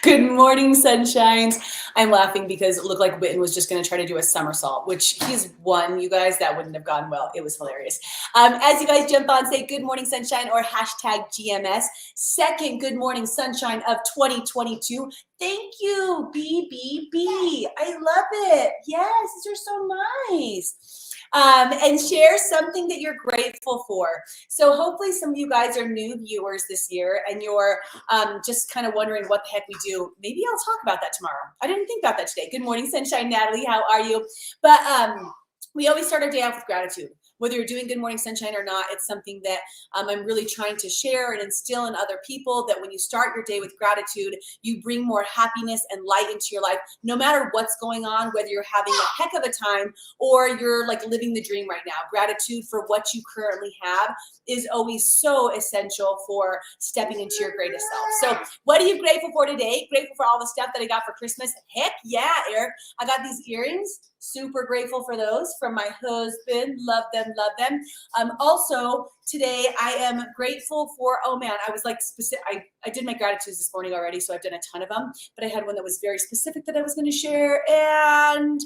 Good morning, sunshines. I'm laughing because it looked like Witten was just going to try to do a somersault, which he's won, you guys. That wouldn't have gone well. It was hilarious. As you guys jump on, say good morning, sunshine, or hashtag GMS. Second good morning, sunshine of 2022. Thank you, BBB. I love it. Yes, these are so nice. And share something that you're grateful for. So hopefully some of you guys are new viewers this year and you're just kind of wondering what the heck we do. Maybe I'll talk about that tomorrow. I didn't think about that today. Good morning, sunshine, Natalie. How are you? But we always start our day off with gratitude. Whether you're doing Good Morning Sunshine or not, it's something that I'm really trying to share and instill in other people, that when you start your day with gratitude, you bring more happiness and light into your life, no matter what's going on, whether you're having a heck of a time or you're like living the dream right now. Gratitude for what you currently have is always so essential for stepping into your greatest self. So what are you grateful for today? Grateful for all the stuff that I got for Christmas? Heck yeah, Eric. I got these earrings. Super grateful for those from my husband. Love them, love them. Also, today I am grateful for, oh man, I was like specific. I did my gratitudes this morning already, so I've done a ton of them, but I had one that was very specific that I was going to share, and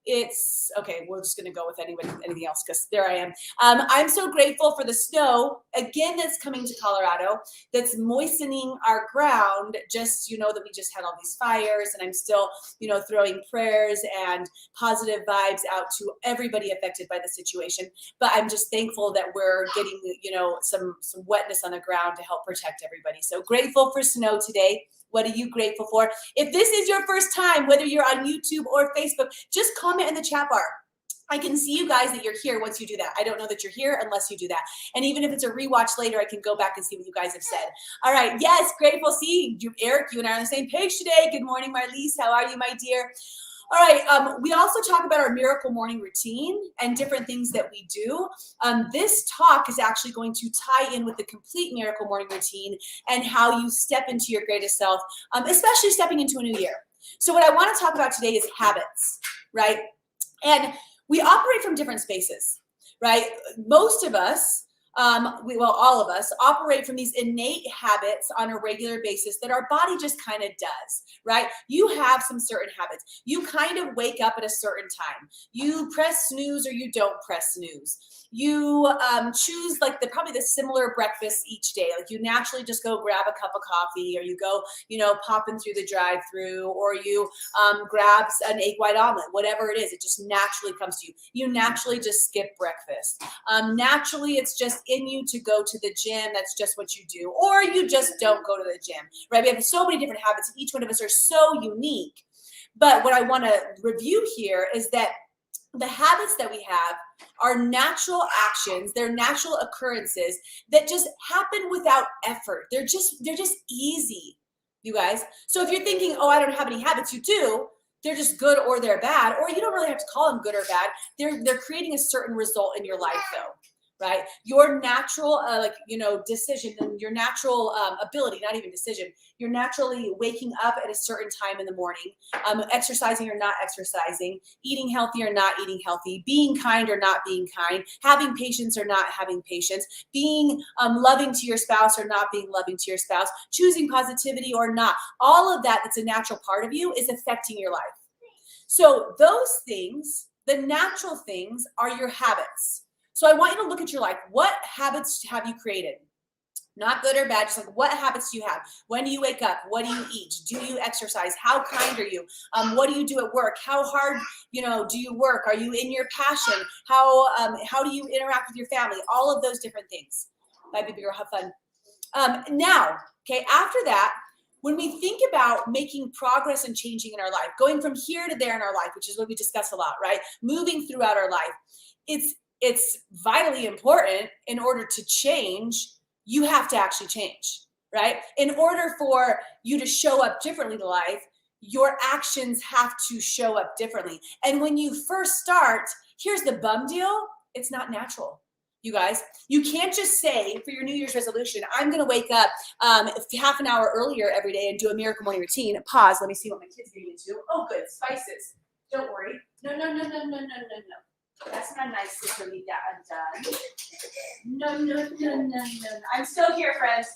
it's okay. We're just going to go with anything else because there I am. I'm so grateful for the snow again that's coming to Colorado, that's moistening our ground. Just, you know, that we just had all these fires, and I'm still, you know, throwing prayers and positive vibes out to everybody affected by the situation. But I'm just thankful that we're getting, you know, some wetness on the ground to help protect everybody. So grateful for snow today. What are you grateful for? If this is your first time, whether you're on YouTube or Facebook, just comment in the chat bar. I can see you guys that you're here once you do that. I don't know that you're here unless you do that. And even if it's a rewatch later, I can go back and see what you guys have said. All right. Yes, grateful. See, you, Eric, you and I are on the same page today. Good morning, Marlise. How are you, my dear? All right, we also talk about our miracle morning routine and different things that we do. This talk is actually going to tie in with the complete miracle morning routine and how you step into your greatest self, especially stepping into a new year. So what I want to talk about today is habits, right? And we operate from different spaces, right? Most of us, all of us operate from these innate habits on a regular basis that our body just kind of does, right? You have some certain habits. You kind of wake up at a certain time. You press snooze or you don't press snooze. You choose like probably the similar breakfast each day. Like you naturally just go grab a cup of coffee, or you go, you know, popping through the drive-through, or you grab an egg white omelet, whatever it is. It just naturally comes to you. You naturally just skip breakfast. Naturally, it's just in you to go to the gym. That's just what you do. Or you just don't go to the gym, right? We have so many different habits. Each one of us are so unique. But what I want to review here is that the habits that we have are natural actions. They're natural occurrences that just happen without effort. They're just easy, you guys. So if you're thinking, oh, I don't have any habits, you do. They're just good or they're bad, or you don't really have to call them good or bad. They're creating a certain result in your life, though. Right? Your natural, decision, and your natural ability, not even decision, you're naturally waking up at a certain time in the morning, exercising or not exercising, eating healthy or not eating healthy, being kind or not being kind, having patience or not having patience, being loving to your spouse or not being loving to your spouse, choosing positivity or not. All of that that's a natural part of you is affecting your life. So those things, the natural things, are your habits. So I want you to look at your life. What habits have you created? Not good or bad, just like what habits do you have? When do you wake up? What do you eat? Do you exercise? How kind are you? What do you do at work? How hard, do you work? Are you in your passion? How do you interact with your family? All of those different things. Bye, baby girl, have fun. Now, okay, after that, when we think about making progress and changing in our life, going from here to there in our life, which is what we discuss a lot, right? Moving throughout our life, it's vitally important. In order to change, you have to actually change, right? In order for you to show up differently to life, your actions have to show up differently. And when you first start, here's the bum deal. It's not natural, you guys. You can't just say for your New Year's resolution, I'm going to wake up half an hour earlier every day and do a miracle morning routine. Pause. Let me see what my kids getting into. Oh, good. Spices. Don't worry. No. That's not nice to leave that undone. No. I'm still here, friends.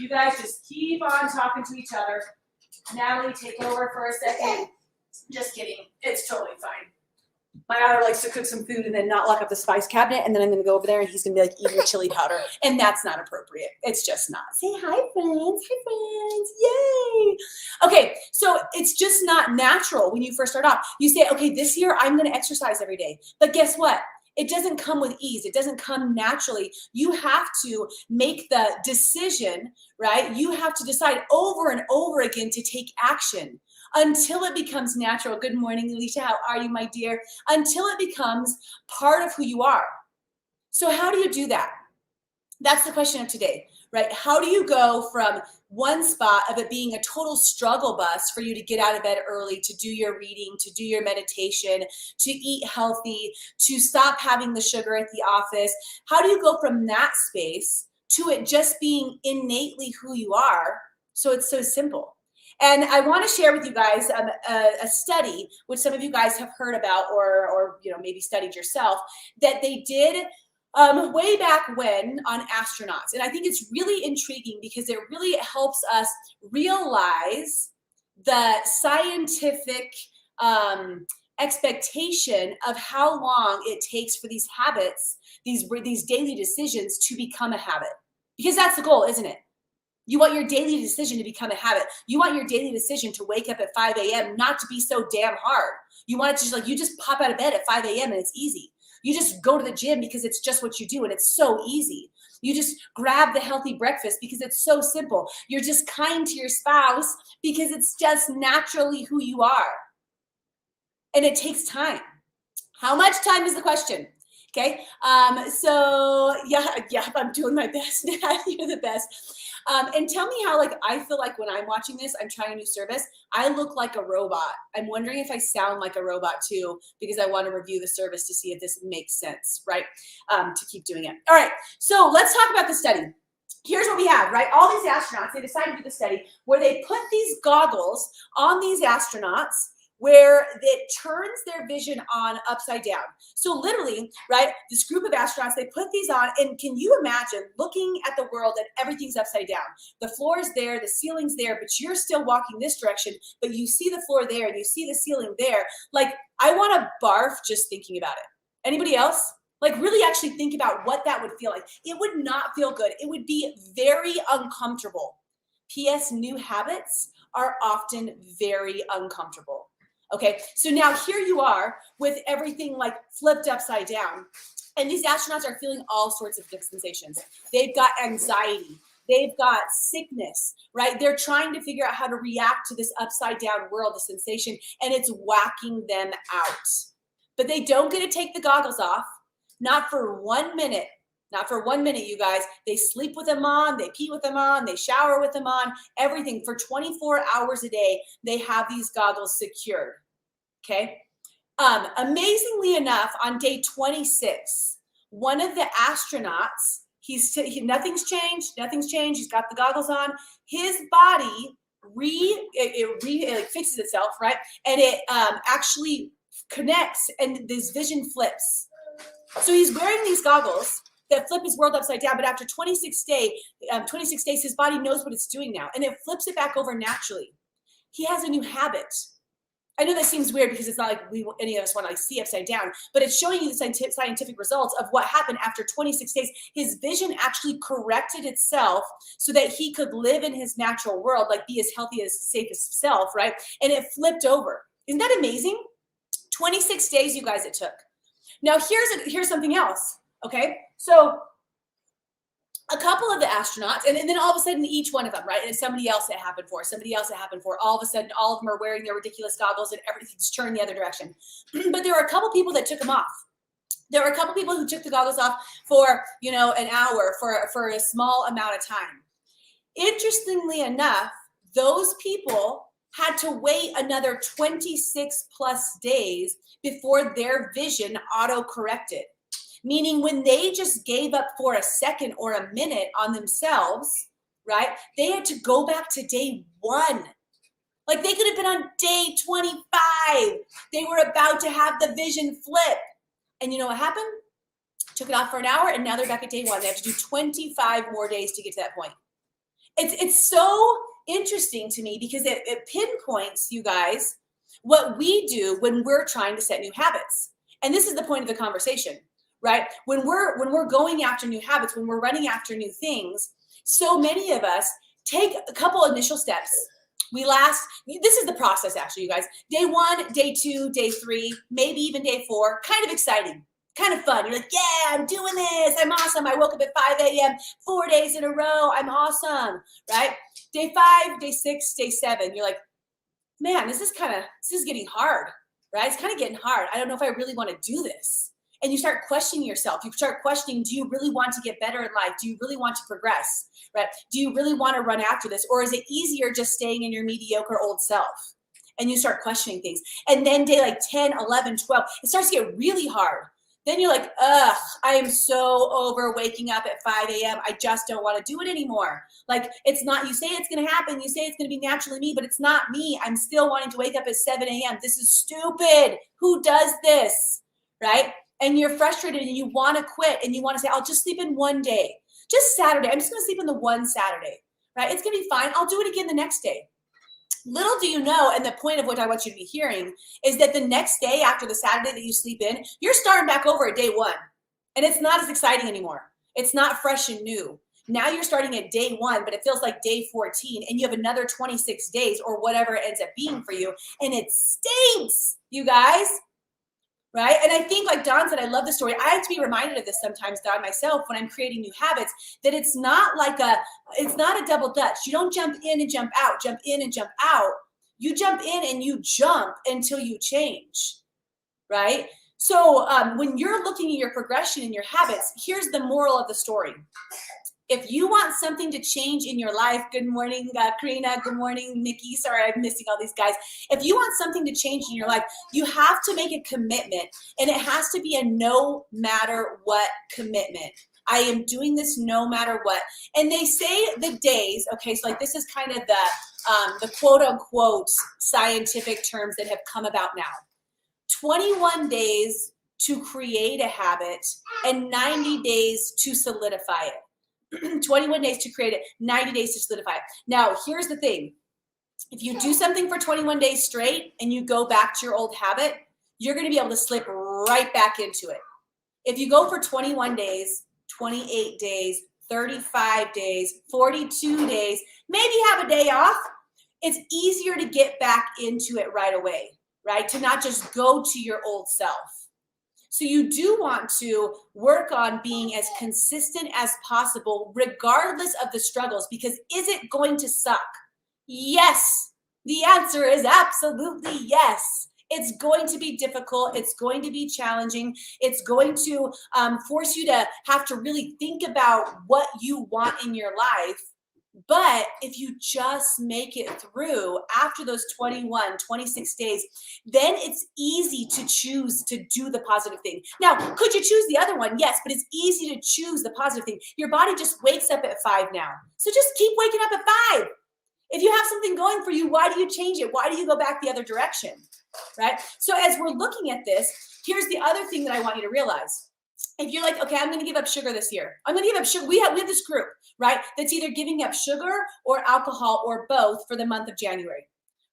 You guys just keep on talking to each other. Natalie, take over for a second. Just kidding. It's totally fine. My daughter likes to cook some food and then not lock up the spice cabinet, and then I'm going to go over there and he's going to be like eating a chili powder, and that's not appropriate. It's just not. Say hi, friends. Hi, friends. Yay. Okay, so it's just not natural when you first start off. You say, okay, this year I'm going to exercise every day. But guess what? It doesn't come with ease. It doesn't come naturally. You have to make the decision, right? You have to decide over and over again to take action until it becomes natural. Good morning, Alicia. How are you, my dear? Until it becomes part of who you are. So how do you do that? That's the question of today, right? How do you go from one spot of it being a total struggle bus for you to get out of bed early, to do your reading, to do your meditation, to eat healthy, to stop having the sugar at the office? How do you go from that space to it just being innately who you are? So it's so simple. And I want to share with you guys a study, which some of you guys have heard about or maybe studied yourself, that they did way back when on astronauts. And I think it's really intriguing because it really helps us realize the scientific expectation of how long it takes for these habits, these daily decisions to become a habit. Because that's the goal, isn't it? You want your daily decision to become a habit. You want your daily decision to wake up at 5 a.m. not to be so damn hard. You want it to just you just pop out of bed at 5 a.m. and it's easy. You just go to the gym because it's just what you do and it's so easy. You just grab the healthy breakfast because it's so simple. You're just kind to your spouse because it's just naturally who you are. And it takes time. How much time is the question? Okay. So yeah, I'm doing my best. You're the best. And tell me how, I feel like when I'm watching this, I'm trying a new service, I look like a robot. I'm wondering if I sound like a robot too, because I want to review the service to see if this makes sense, right? To keep doing it. All right. So let's talk about the study. Here's what we have, right? All these astronauts, they decided to do the study where they put these goggles on these astronauts where it turns their vision on upside down. So literally, right, this group of astronauts, they put these on, and can you imagine looking at the world and everything's upside down? The floor is there, the ceiling's there, but you're still walking this direction, but you see the floor there, and you see the ceiling there. I want to barf just thinking about it. Anybody else? Really actually think about what that would feel like. It would not feel good. It would be very uncomfortable. P.S. New habits are often very uncomfortable. Okay, so now here you are with everything flipped upside down. And these astronauts are feeling all sorts of sensations. They've got anxiety. They've got sickness, right? They're trying to figure out how to react to this upside down world, the sensation, and it's whacking them out. But they don't get to take the goggles off, not for 1 minute. Not for 1 minute, you guys. They sleep with them on, they pee with them on, they shower with them on, everything. For 24 hours a day, they have these goggles secured, okay? Amazingly enough, on day 26, one of the astronauts, nothing's changed, he's got the goggles on. His body fixes itself, right? And it actually connects, and this vision flips. So he's wearing these goggles that flip his world upside down, but after 26 days, his body knows what it's doing now, and it flips it back over naturally. He has a new habit. I know that seems weird because it's not like any of us want to see upside down, but it's showing you the scientific results of what happened after 26 days. His vision actually corrected itself so that he could live in his natural world, be as healthy as safe as self, right? And it flipped over. Isn't that amazing? 26 days, you guys, it took. Now here's something else. Okay, so a couple of the astronauts, and then all of a sudden each one of them, right, and somebody else it happened for, all of a sudden all of them are wearing their ridiculous goggles and everything's turned the other direction. But there were a couple people that took them off. There were a couple people who took the goggles off for, an hour, for a small amount of time. Interestingly enough, those people had to wait another 26 plus days before their vision auto-corrected. Meaning when they just gave up for a second or a minute on themselves, right, they had to go back to day 1. They could have been on day 25. They were about to have the vision flip. And you know what happened? Took it off for an hour, and now they're back at day 1. They have to do 25 more days to get to that point. It's so interesting to me because it pinpoints, you guys, what we do when we're trying to set new habits. And this is the point of the conversation, right? When we're going after new habits, when we're running after new things, so many of us take a couple initial steps. This is the process actually, you guys. Day 1, day 2, day 3, maybe even day 4, kind of exciting, kind of fun. You're like, yeah, I'm doing this. I'm awesome. I woke up at 5 a.m. 4 days in a row. I'm awesome, right? Day 5, day 6, day 7, you're like, man, this is getting hard, right? It's kind of getting hard. I don't know if I really want to do this. And you start questioning yourself. You start questioning, do you really want to get better in life? Do you really want to progress, right? Do you really want to run after this? Or is it easier just staying in your mediocre old self? And you start questioning things. And then day like 10, 11, 12, it starts to get really hard. Then you're like, ugh, I am so over waking up at 5 a.m. I just don't want to do it anymore. Like, it's not, you say it's going to happen. You say it's going to be naturally me, but it's not me. I'm still wanting to wake up at 7 a.m. This is stupid. Who does this, right? And you're frustrated and you want to quit and you want to say, I'll just sleep in one day. Just Saturday. I'm just going to sleep in the one Saturday, right? It's going to be fine. I'll do it again the next day. Little do you know, and the point of what I want you to be hearing is that the next day after the Saturday that you sleep in, you're starting back over at day 1. And it's not as exciting anymore. It's not fresh and new. Now you're starting at day 1, but it feels like day 14, and you have another 26 days or whatever it ends up being for you. And it stinks, you guys. Right? And I think, like Dawn said, I love the story. I have to be reminded of this sometimes, Dawn, myself, when I'm creating new habits, that it's not a double dutch. You don't jump in and jump out, jump in and jump out. You jump in and you jump until you change, right? So when you're looking at your progression and your habits, here's the moral of the story. If you want something to change in your life, good morning, Karina, good morning, Nikki. Sorry, I'm missing all these guys. If you want something to change in your life, you have to make a commitment, and it has to be a no matter what commitment. I am doing this no matter what. And they say the days, okay, so like this is kind of the quote unquote scientific terms that have come about now. 21 days to create a habit and 90 days to solidify it. 21 days to create it, 90 days to solidify it. Now, here's the thing. If you do something for 21 days straight and you go back to your old habit, you're going to be able to slip right back into it. If you go for 21 days, 28 days, 35 days, 42 days, maybe have a day off, it's easier to get back into it right away, right? To not just go to your old self. So you do want to work on being as consistent as possible, regardless of the struggles, because is it going to suck? Yes. The answer is absolutely yes. It's going to be difficult. It's going to be challenging. It's going to force you to have to really think about what you want in your life. But if you just make it through after those 21, 26 days, then it's easy to choose to do the positive thing. Now, could you choose the other one? Yes, but it's easy to choose the positive thing. Your body just wakes up at 5 now. So just keep waking up at 5. If you have something going for you, why do you change it? Why do you go back the other direction? Right? So as we're looking at this, here's the other thing that I want you to realize. If you're like, okay, I'm going to give up sugar this year. I'm going to give up sugar. We have this group, right, that's either giving up sugar or alcohol or both for the month of January,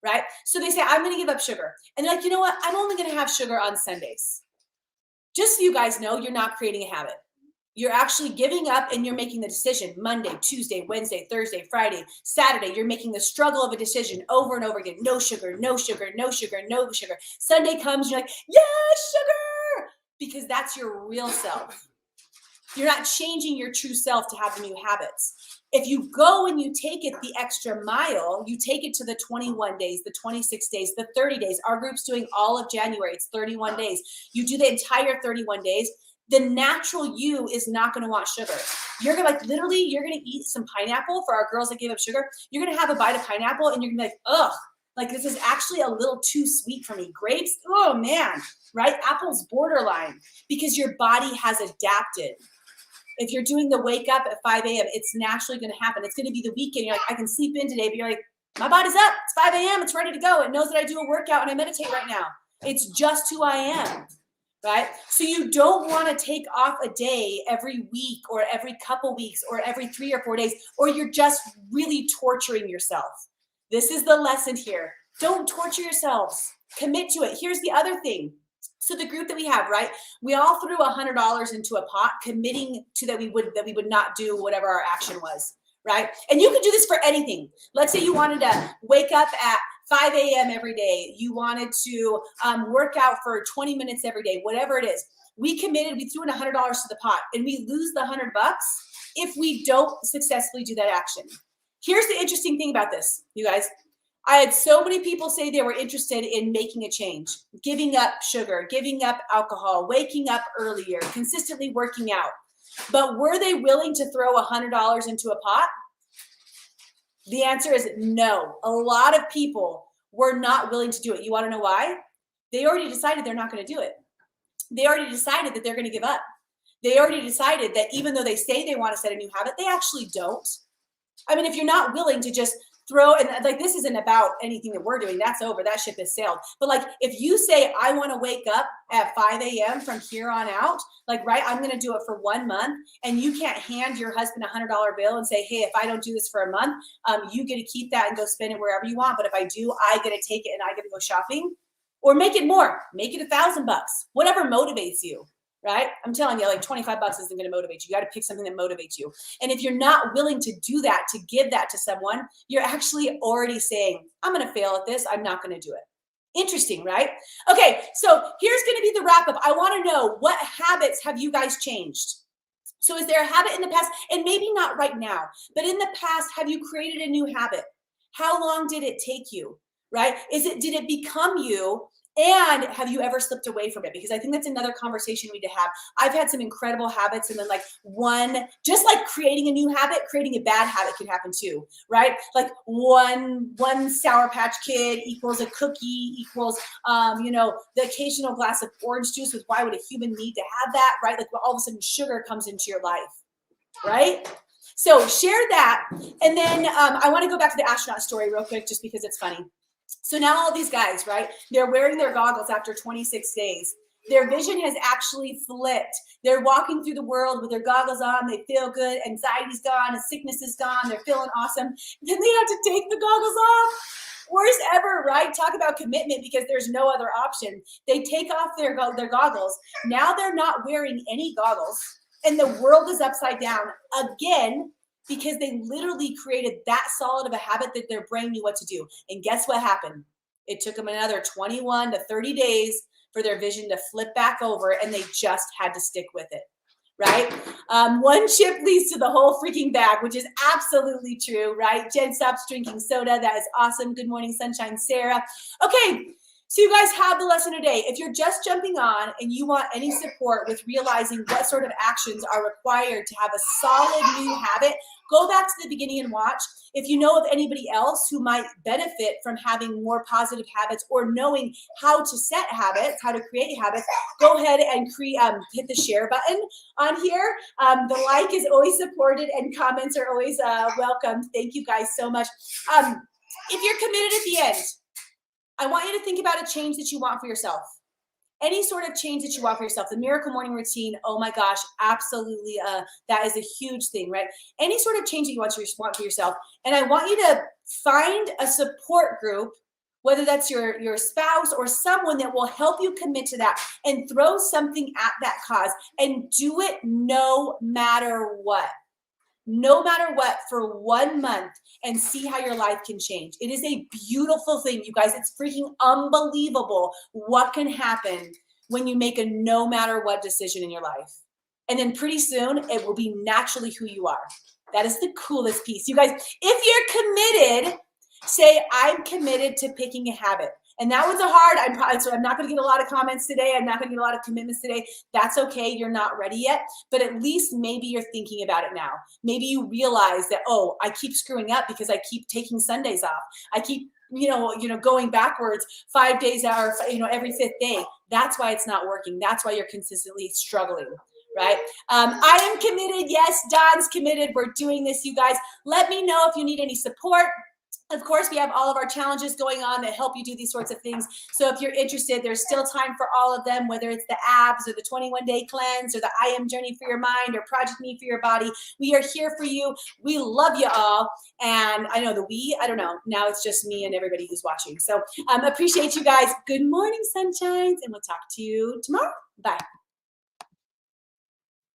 right? So they say, I'm going to give up sugar. And they're like, you know what? I'm only going to have sugar on Sundays. Just so you guys know, you're not creating a habit. You're actually giving up and you're making the decision Monday, Tuesday, Wednesday, Thursday, Friday, Saturday. You're making the struggle of a decision over and over again. No sugar, no sugar, no sugar, no sugar. Sunday comes, you're like, yes, sugar. Because that's your real self. You're not changing your true self to have the new habits. If you go and you take it the extra mile, you take it to the 21 days, the 26 days, the 30 days. Our group's doing all of January. It's 31 days. You do the entire 31 days. The natural you is not going to want sugar. You're going to literally, you're going to eat some pineapple. For our girls that give up sugar, you're going to have a bite of pineapple and you're going to be like, ugh. Like, this is actually a little too sweet for me. Grapes, oh man, right? Apple's borderline, because your body has adapted. If you're doing the wake up at 5 a.m., it's naturally going to happen. It's going to be the weekend. You're like, I can sleep in today, but you're like, my body's up. It's 5 a.m. It's ready to go. It knows that I do a workout and I meditate right now. It's just who I am, right? So you don't want to take off a day every week or every couple weeks or every 3 or 4 days, or you're just really torturing yourself. This is the lesson here. Don't torture yourselves. Commit to it. Here's the other thing. So the group that we have, right? We all threw $100 into a pot, committing to that we would not do whatever our action was, right? And you can do this for anything. Let's say you wanted to wake up at 5 a.m. every day. You wanted to work out for 20 minutes every day, whatever it is. We committed, we threw in $100 to the pot, and we lose the $100 if we don't successfully do that action. Here's the interesting thing about this, you guys. I had so many people say they were interested in making a change, giving up sugar, giving up alcohol, waking up earlier, consistently working out. But were they willing to throw $100 into a pot? The answer is no. A lot of people were not willing to do it. You want to know why? They already decided they're not going to do it. They already decided that they're going to give up. They already decided that even though they say they want to set a new habit, they actually don't. I mean, if you're not willing to just throw, and like this isn't about anything that we're doing, that's over, that ship has sailed. But like if you say, I want to wake up at 5 a.m. from here on out, like, right, I'm going to do it for 1 month, and you can't hand your husband a $100 bill and say, hey, if I don't do this for a month, you get to keep that and go spend it wherever you want. But if I do, I get to take it and I get to go shopping. Or make it more, make it $1,000, whatever motivates you. Right? I'm telling you, like 25 bucks isn't going to motivate you. You got to pick something that motivates you. And if you're not willing to do that, to give that to someone, you're actually already saying, I'm going to fail at this. I'm not going to do it. Interesting, right? Okay, so here's going to be the wrap up. I want to know, what habits have you guys changed? So is there a habit in the past, and maybe not right now, but in the past, have you created a new habit? How long did it take you, right? Did it become you? And have you ever slipped away from it? Because I think that's another conversation we need to have. I've had some incredible habits, and then like just like creating a new habit, creating a bad habit can happen too, right? Like one Sour Patch Kid equals a cookie equals, the occasional glass of orange juice. With why would a human need to have that, right? Like all of a sudden sugar comes into your life, right? So share that. And then I want to go back to the astronaut story real quick, just because it's funny. So now all these guys, right, they're wearing their goggles after 26 days. Their vision has actually flipped. They're walking through the world with their goggles on. They feel good. Anxiety's gone. And sickness is gone. They're feeling awesome. Then they have to take the goggles off. Worst ever, right? Talk about commitment, because there's no other option. They take off their goggles. Now they're not wearing any goggles, and the world is upside down again, because they literally created that solid of a habit that their brain knew what to do. And guess what happened? It took them another 21 to 30 days for their vision to flip back over, and they just had to stick with it, right? One chip leads to the whole freaking bag, which is absolutely true, right? Jen stops drinking soda. That is awesome. Good morning, sunshine, Sarah. Okay. So you guys have the lesson today. If you're just jumping on and you want any support with realizing what sort of actions are required to have a solid new habit, go back to the beginning and watch. If you know of anybody else who might benefit from having more positive habits or knowing how to set habits, how to create habits, go ahead and hit the share button on here. The like is always supported, and comments are always welcome. Thank you guys so much. If you're committed at the end, I want you to think about a change that you want for yourself. Any sort of change that you want for yourself. The miracle morning routine, oh my gosh, absolutely. That is a huge thing, right? Any sort of change that you want for yourself. And I want you to find a support group, whether that's your spouse or someone that will help you commit to that, and throw something at that cause and do it no matter what. No matter what, for 1 month, and see how your life can change. It is a beautiful thing, you guys. It's freaking unbelievable what can happen when you make a no matter what decision in your life. And then pretty soon, it will be naturally who you are. That is the coolest piece. You guys, if you're committed, say, I'm committed to picking a habit. And that was so I'm not going to get a lot of comments today. I'm not going to get a lot of commitments today. That's okay. You're not ready yet. But at least maybe you're thinking about it now. Maybe you realize that, oh, I keep screwing up because I keep taking Sundays off. I keep, going backwards 5 days out, every 5th day. That's why it's not working. That's why you're consistently struggling. Right? I am committed. Yes, Don's committed. We're doing this, you guys. Let me know if you need any support. Of course, we have all of our challenges going on that help you do these sorts of things. So if you're interested, there's still time for all of them, whether it's the abs or the 21-day cleanse or the I Am Journey for your mind or Project Me for your body. We are here for you. We love you all. And I know I don't know. Now it's just me and everybody who's watching. So appreciate you guys. Good morning, sunshines. And we'll talk to you tomorrow. Bye.